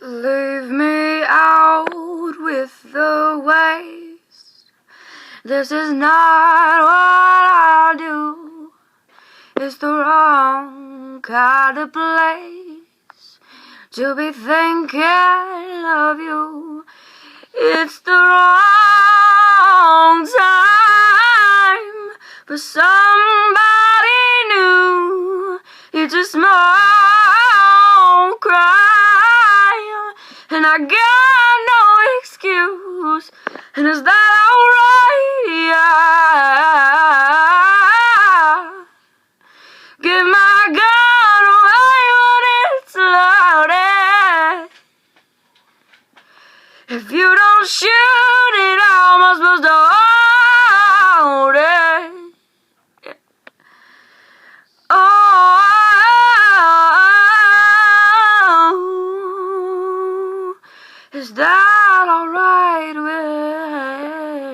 Leave me out with the waste. This is not what I do. It's the wrong kind of place to be thinking of you. It's the wrong time for somebody new. It's a small cry, and I got no excuse. And is that alright? Give my gun away when it's loaded. If you don't shoot it, how am I supposed to hold it? Oh, is that alright with